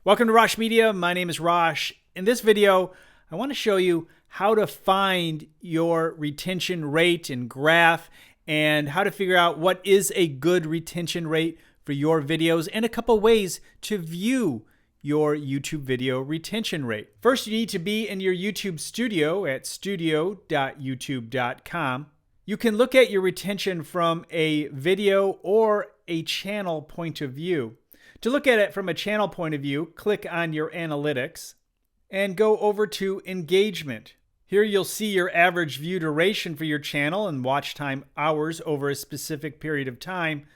Welcome to Rosh Media. My name is Rosh. In this video, I want to show you how to find your retention rate and graph and how to figure out what is a good retention rate for your videos and a couple ways to view your YouTube video retention rate. First, you need to be in your YouTube studio at studio.youtube.com. You can look at your retention from a video or a channel point of view. To look at it from a channel point of view, click on your analytics and go over to engagement. Here you'll see your average view duration for your channel and watch time hours over a specific period of time.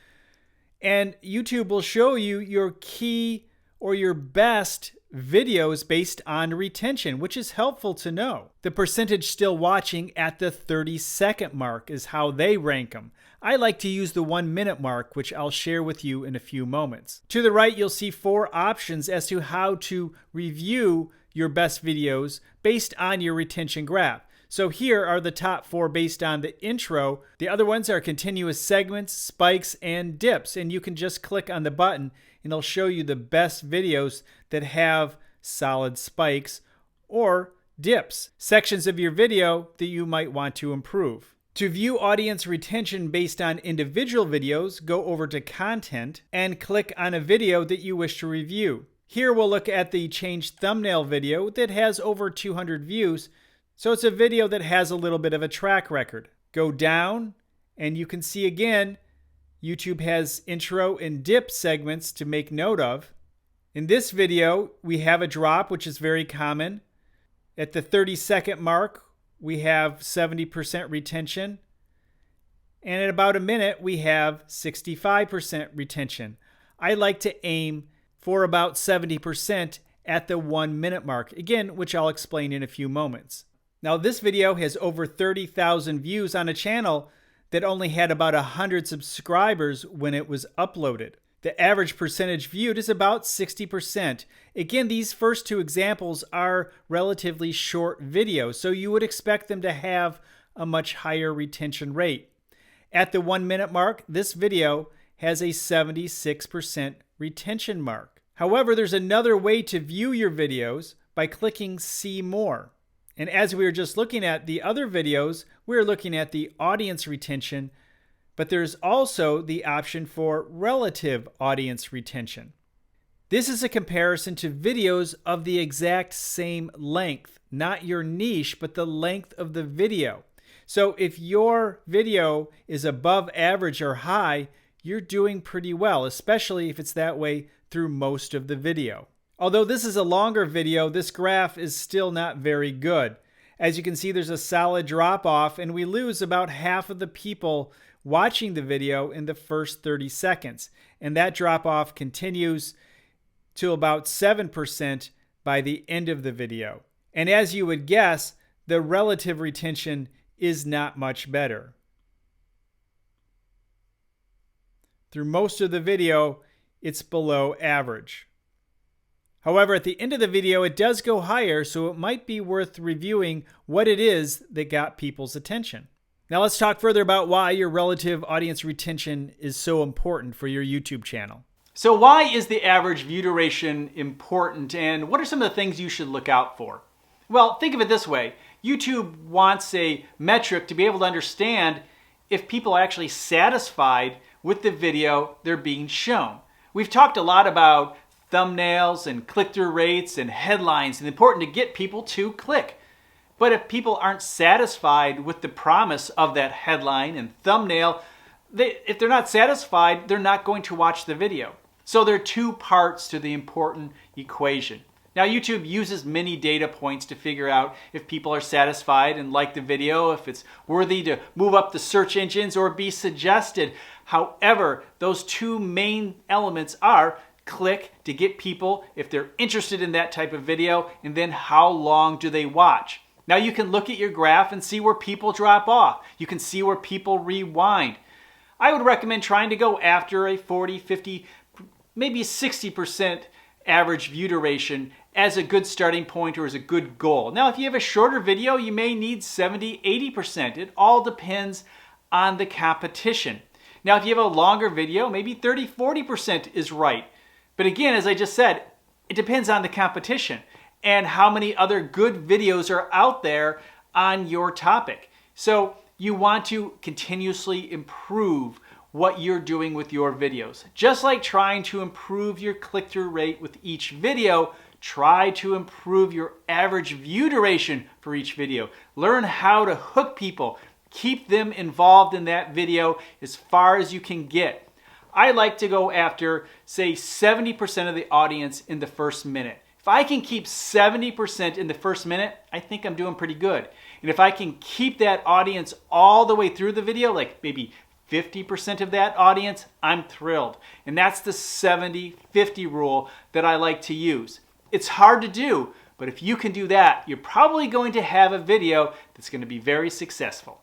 And YouTube will show you your key or your best videos based on retention, which is helpful to know. The percentage still watching at the 30-second mark is how they rank them. I like to use the 1-minute mark, which I'll share with you in a few moments. To the right, you'll see 4 options as to how to review your best videos based on your retention graph. So here are the top 4 based on the intro. The other ones are continuous segments, spikes, and dips. And you can just click on the button and it'll show you the best videos that have solid spikes or dips, sections of your video that you might want to improve. To view audience retention based on individual videos, go over to Content and click on a video that you wish to review. Here we'll look at the changed thumbnail video that has over 200 views, so it's a video that has a little bit of a track record. Go down and you can see again, YouTube has intro and dip segments to make note of. In this video, we have a drop, which is very common. At the 30-second mark, we have 70% retention. And at about a minute, we have 65% retention. I like to aim for about 70% at the 1-minute mark, again, which I'll explain in a few moments. Now, this video has over 30,000 views on a channel that only had about 100 subscribers when it was uploaded. The average percentage viewed is about 60%. Again, these first 2 examples are relatively short videos, so you would expect them to have a much higher retention rate. At the 1-minute mark, this video has a 76% retention mark. However, there's another way to view your videos by clicking See More. And as we were just looking at the other videos, we're looking at the audience retention, but there's also the option for relative audience retention. This is a comparison to videos of the exact same length, not your niche, but the length of the video. So if your video is above average or high, you're doing pretty well, especially if it's that way through most of the video. Although this is a longer video, this graph is still not very good. As you can see, there's a solid drop off and we lose about half of the people watching the video in the first 30 seconds. And that drop off continues to about 7% by the end of the video. And as you would guess, the relative retention is not much better. Through most of the video, it's below average. However, at the end of the video, it does go higher, so it might be worth reviewing what it is that got people's attention. Now let's talk further about why your relative audience retention is so important for your YouTube channel. So why is the average view duration important, and what are some of the things you should look out for? Well, think of it this way. YouTube wants a metric to be able to understand if people are actually satisfied with the video they're being shown. We've talked a lot about thumbnails and click-through rates and headlines, and important to get people to click. But if people aren't satisfied with the promise of that headline and thumbnail, if they're not satisfied, they're not going to watch the video. So there are 2 parts to the important equation. Now, YouTube uses many data points to figure out if people are satisfied and like the video, if it's worthy to move up the search engines or be suggested. However, those 2 main elements are click to get people if they're interested in that type of video, and then how long do they watch. Now you can look at your graph and see where people drop off. You can see where people rewind. I would recommend trying to go after a 40, 50, maybe 60% average view duration as a good starting point or as a good goal. Now if you have a shorter video, you may need 70, 80%. It all depends on the competition. Now if you have a longer video, maybe 30, 40% is right. But again, as I just said, It depends on the competition and how many other good videos are out there on your topic. So you want to continuously improve what you're doing with your videos. Just like trying to improve your click-through rate with each video, try to improve your average view duration for each video. Learn how to hook people. Keep them involved in that video as far as you can get. I like to go after, say, 70% of the audience in the first minute. If I can keep 70% in the first minute, I think I'm doing pretty good. And if I can keep that audience all the way through the video, like maybe 50% of that audience, I'm thrilled. And that's the 70-50 rule that I like to use. It's hard to do, but if you can do that, you're probably going to have a video that's going to be very successful.